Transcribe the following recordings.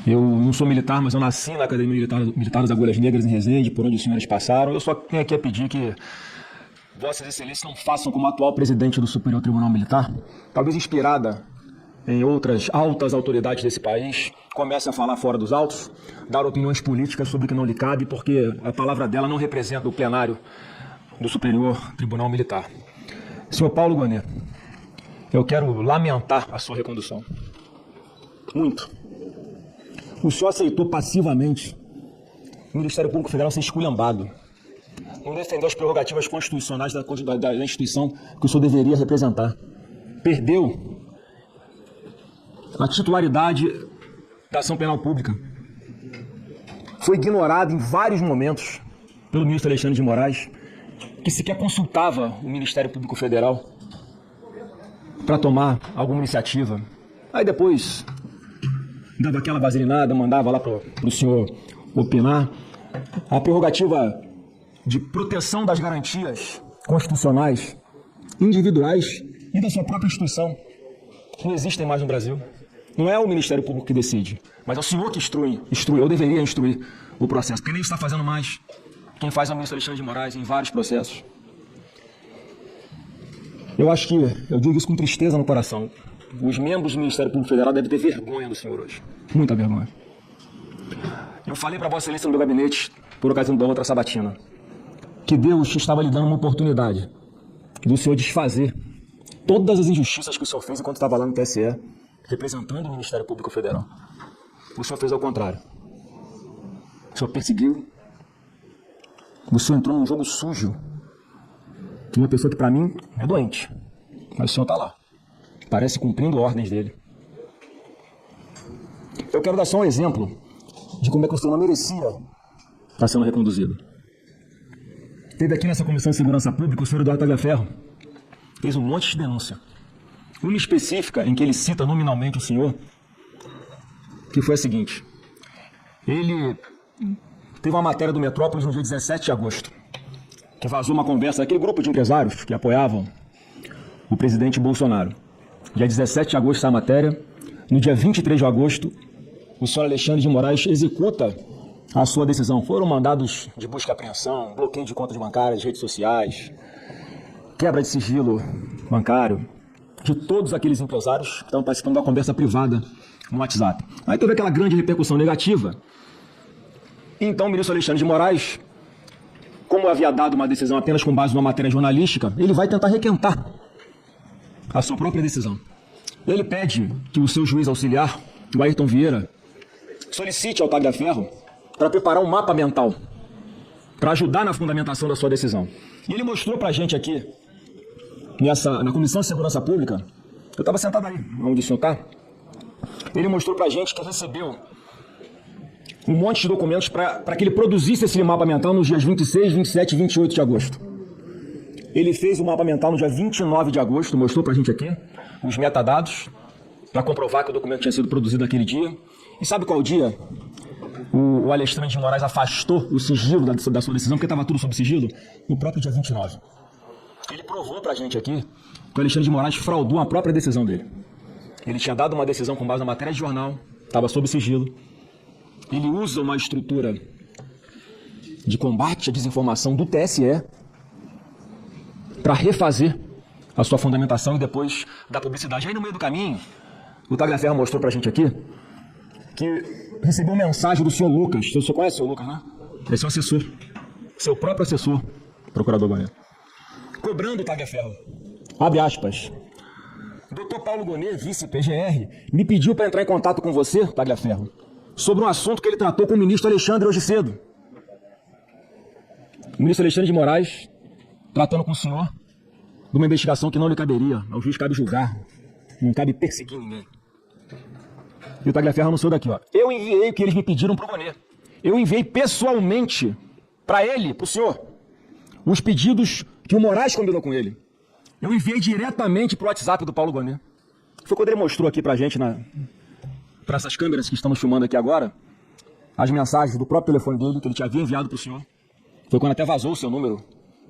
Eu não sou militar, mas eu nasci na Academia Militar das Agulhas Negras, em Resende, por onde os senhores passaram. Eu só tenho aqui a pedir que Vossas Excelências não façam como o atual presidente do Superior Tribunal Militar, talvez inspirada em outras altas autoridades desse país, comece a falar fora dos autos, dar opiniões políticas sobre o que não lhe cabe, porque a palavra dela não representa o plenário do Superior Tribunal Militar. Senhor Paulo Gonet, eu quero lamentar a sua recondução. Muito. O senhor aceitou passivamente o Ministério Público Federal ser esculhambado. Não defendeu as prerrogativas constitucionais da instituição que o senhor deveria representar. Perdeu a titularidade da ação penal pública. Foi ignorado em vários momentos pelo ministro Alexandre de Moraes, que sequer consultava o Ministério Público Federal para tomar alguma iniciativa. Aí depois dava aquela vaselinada, mandava lá para o senhor opinar. A prerrogativa de proteção das garantias constitucionais, individuais e da sua própria instituição não existem mais no Brasil. Não é o Ministério Público que decide, mas é o senhor que instrui, ou deveria instruir o processo, porque nem está fazendo mais. Quem faz é o ministro Alexandre de Moraes em vários processos. Eu acho que, eu digo isso com tristeza no coração, os membros do Ministério Público Federal devem ter vergonha do senhor hoje. Muita vergonha. Eu falei para Vossa Excelência no meu gabinete, por ocasião da outra sabatina, que Deus estava lhe dando uma oportunidade do senhor desfazer todas as injustiças que o senhor fez enquanto estava lá no TSE, representando o Ministério Público Federal. O senhor fez ao contrário. O senhor perseguiu. O senhor entrou num jogo sujo de uma pessoa que, para mim, é doente. Mas o senhor está lá. Parece cumprindo ordens dele. Eu quero dar só um exemplo de como é que o senhor não merecia estar sendo reconduzido. Teve aqui nessa Comissão de Segurança Pública o senhor Eduardo Tagliaferro. Fez um monte de denúncia. Uma específica em que ele cita nominalmente o senhor, que foi a seguinte. Ele teve uma matéria do Metrópolis no dia 17 de agosto, que vazou uma conversa daquele grupo de empresários que apoiavam o presidente Bolsonaro. Dia 17 de agosto a matéria. No dia 23 de agosto, o senhor Alexandre de Moraes executa a sua decisão. Foram mandados de busca e apreensão, bloqueio de contas bancárias, redes sociais, quebra de sigilo bancário de todos aqueles empresários que estavam participando da conversa privada no WhatsApp. Aí teve aquela grande repercussão negativa. Então o ministro Alexandre de Moraes, como havia dado uma decisão apenas com base numa matéria jornalística, ele vai tentar requentar a sua própria decisão. Ele pede que o seu juiz auxiliar, o Ayrton Vieira, solicite ao Tagliaferro para preparar um mapa mental para ajudar na fundamentação da sua decisão. E ele mostrou pra gente aqui, na Comissão de Segurança Pública, eu estava sentado aí, onde o senhor está, ele mostrou pra gente que recebeu um monte de documentos para que ele produzisse esse mapa mental nos dias 26, 27 e 28 de agosto. Ele fez o mapa mental no dia 29 de agosto, mostrou pra gente aqui os metadados para comprovar que o documento tinha sido produzido naquele dia. E sabe qual dia o Alexandre de Moraes afastou o sigilo da sua decisão, porque estava tudo sob sigilo? No próprio dia 29. Ele provou pra gente aqui que o Alexandre de Moraes fraudou a própria decisão dele. Ele tinha dado uma decisão com base na matéria de jornal, estava sob sigilo. Ele usa uma estrutura de combate à desinformação do TSE para refazer a sua fundamentação e depois dar publicidade. Aí no meio do caminho, o Tagliaferro mostrou pra gente aqui que recebeu mensagem do senhor Lucas. O senhor conhece o senhor Lucas, né? Ele é seu assessor, seu próprio assessor, procurador Gonet, cobrando o Tagliaferro. Abre aspas. Dr. Paulo Gonet, vice-PGR, me pediu para entrar em contato com você, Tagliaferro, sobre um assunto que ele tratou com o ministro Alexandre hoje cedo. O ministro Alexandre de Moraes tratando com o senhor de uma investigação que não lhe caberia. Ao juiz cabe julgar, não cabe perseguir ninguém. E o Tagliaferro anunciou daqui, ó. Eu enviei o que eles me pediram pro Gonet. Eu enviei pessoalmente para ele, pro senhor, os pedidos que o Moraes combinou com ele. Eu enviei diretamente pro WhatsApp do Paulo Gonet. Foi quando ele mostrou aqui pra gente, para essas câmeras que estamos filmando aqui agora, as mensagens do próprio telefone dele que ele havia enviado pro senhor. Foi quando até vazou o seu número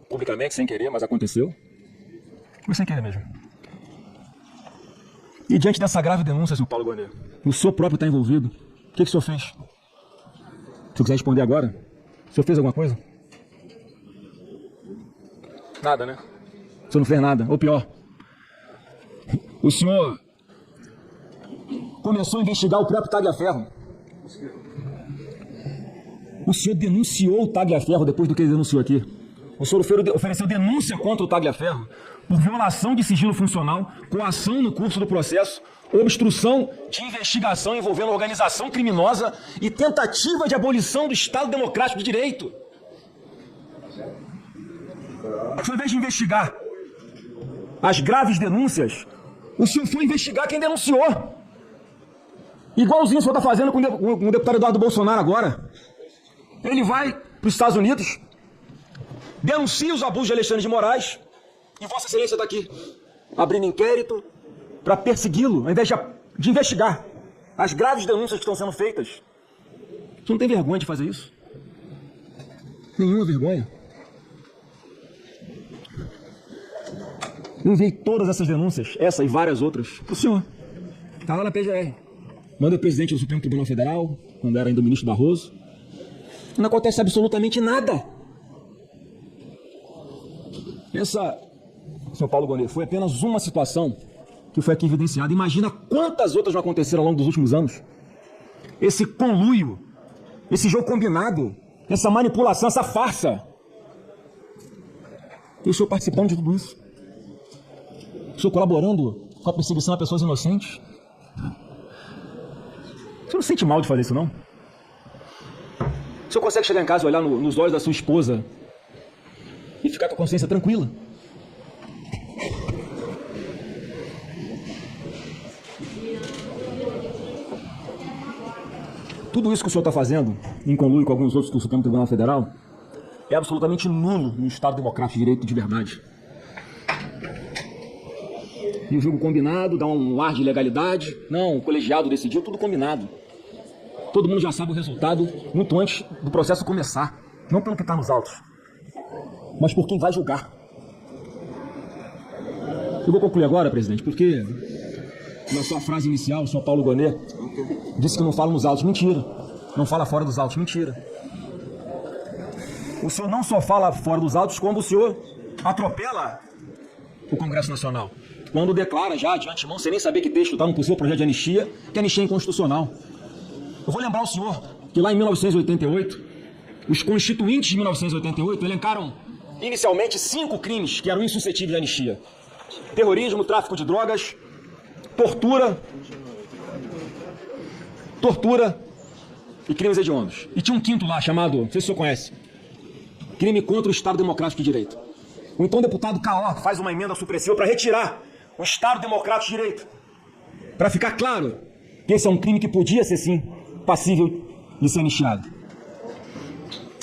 publicamente, sem querer, mas aconteceu. Foi sem querer mesmo. E diante dessa grave denúncia, senhor Paulo Gonet, o senhor próprio está envolvido. O que o senhor fez? Se o senhor quiser responder agora, o senhor fez alguma coisa? Nada, né? O senhor não fez nada. Ou pior, o senhor começou a investigar o próprio Tagliaferro. O senhor denunciou o Tagliaferro depois do que ele denunciou aqui. O senhor ofereceu denúncia contra o Tagliaferro por violação de sigilo funcional, coação no curso do processo, obstrução de investigação envolvendo organização criminosa e tentativa de abolição do Estado Democrático de Direito. Ao invés de investigar as graves denúncias, o senhor foi investigar quem denunciou. Igualzinho o senhor está fazendo com o deputado Eduardo Bolsonaro agora. Ele vai para os Estados Unidos, denuncia os abusos de Alexandre de Moraes, e Vossa Excelência está aqui, abrindo inquérito para persegui-lo, ao invés de investigar as graves denúncias que estão sendo feitas. Você não tem vergonha de fazer isso? Nenhuma vergonha? Eu enviei todas essas denúncias, essa e várias outras, para o senhor. Está lá na PGR. Manda o presidente do Supremo Tribunal Federal, quando era ainda o ministro Barroso. Não acontece absolutamente nada. Essa, senhor Paulo Gonet, foi apenas uma situação que foi aqui evidenciada. Imagina quantas outras não aconteceram ao longo dos últimos anos. Esse conluio, esse jogo combinado, essa manipulação, essa farsa. E o senhor participando de tudo isso. O senhor colaborando com a perseguição a pessoas inocentes. O senhor não sente mal de fazer isso, não? O senhor consegue chegar em casa, olhar nos olhos da sua esposa e ficar com a consciência tranquila? Tudo isso que o senhor está fazendo, em conluio com alguns outros do Supremo Tribunal Federal, é absolutamente nulo no Estado Democrático de Direito de verdade. E o jogo combinado dá um ar de legalidade. Não, o colegiado decidiu, tudo combinado. Todo mundo já sabe o resultado muito antes do processo começar. Não pelo que está nos autos, mas por quem vai julgar. Eu vou concluir agora, presidente, porque na sua frase inicial, o senhor Paulo Gonet disse que não fala nos autos. Mentira. Não fala fora dos autos. Mentira. O senhor não só fala fora dos autos, como o senhor atropela o Congresso Nacional. Quando declara já de antemão, sem nem saber que texto está no possível projeto de anistia, que a anistia é inconstitucional. Eu vou lembrar ao senhor que lá em 1988, os constituintes de 1988 elencaram inicialmente 5 crimes que eram insuscetíveis de anistia: terrorismo, tráfico de drogas, tortura e crimes hediondos. E tinha um quinto lá chamado, não sei se o senhor conhece, crime contra o Estado Democrático de Direito. O então deputado Caó faz uma emenda supressiva para retirar o Estado Democrático de Direito, para ficar claro que esse é um crime que podia ser, sim, passível de ser anistiado.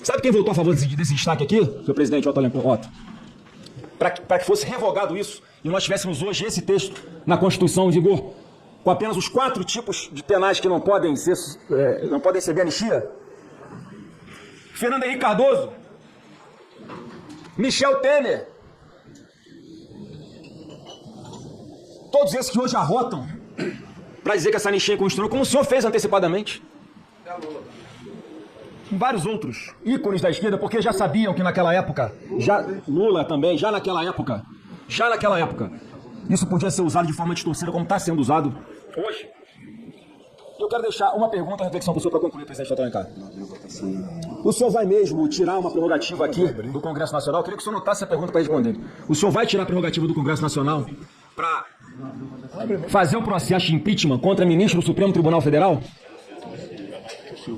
Sabe quem votou a favor desse destaque aqui, senhor presidente Otto? Para que fosse revogado isso e nós tivéssemos hoje esse texto na Constituição em vigor, com apenas os 4 tipos de penais que não podem receber anistia. Fernando Henrique Cardoso, Michel Temer, todos esses que hoje arrotam para dizer que essa anistia é constitucional, como o senhor fez antecipadamente. Vários outros ícones da esquerda, porque já sabiam que naquela época, Lula também, já naquela época, isso podia ser usado de forma distorcida como está sendo usado hoje. Eu quero deixar uma pergunta, reflexão para o senhor para concluir, presidente Alencar. O senhor vai mesmo tirar uma prerrogativa aqui do Congresso Nacional? Eu queria que o senhor notasse a pergunta para responder. O senhor vai tirar a prerrogativa do Congresso Nacional para fazer o processo de impeachment contra ministro do Supremo Tribunal Federal?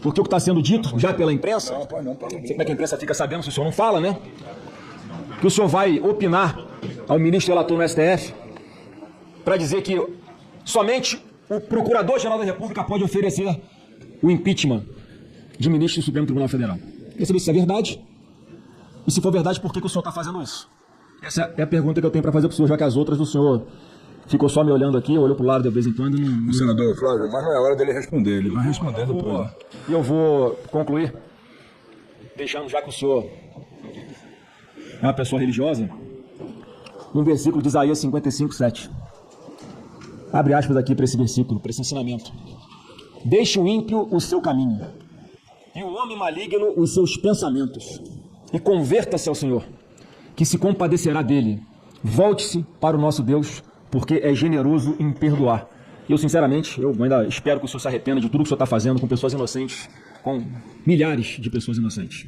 Porque o que está sendo dito já pela imprensa, não sei como é que a imprensa fica sabendo se o senhor não fala, né? Que o senhor vai opinar ao ministro relator no STF para dizer que somente o Procurador-Geral da República pode oferecer o impeachment de ministro do Supremo Tribunal Federal. Quer saber se é verdade? E se for verdade, por que o senhor está fazendo isso? Essa é a pergunta que eu tenho para fazer para o senhor, já que as outras do senhor ficou só me olhando aqui, olhou para o lado de vez em quando. Não... Senador Flávio, mas não é hora dele responder, ele vai respondendo depois. E eu vou concluir, deixando já que o senhor é uma pessoa religiosa, um versículo de Isaías 55:7. Abre aspas aqui para esse versículo, para esse ensinamento. Deixe o ímpio o seu caminho, e o homem maligno os seus pensamentos, e converta-se ao Senhor, que se compadecerá dele. Volte-se para o nosso Deus, porque é generoso em perdoar. E eu, sinceramente, eu ainda espero que o Senhor se arrependa de tudo que o Senhor está fazendo com pessoas inocentes, com milhares de pessoas inocentes.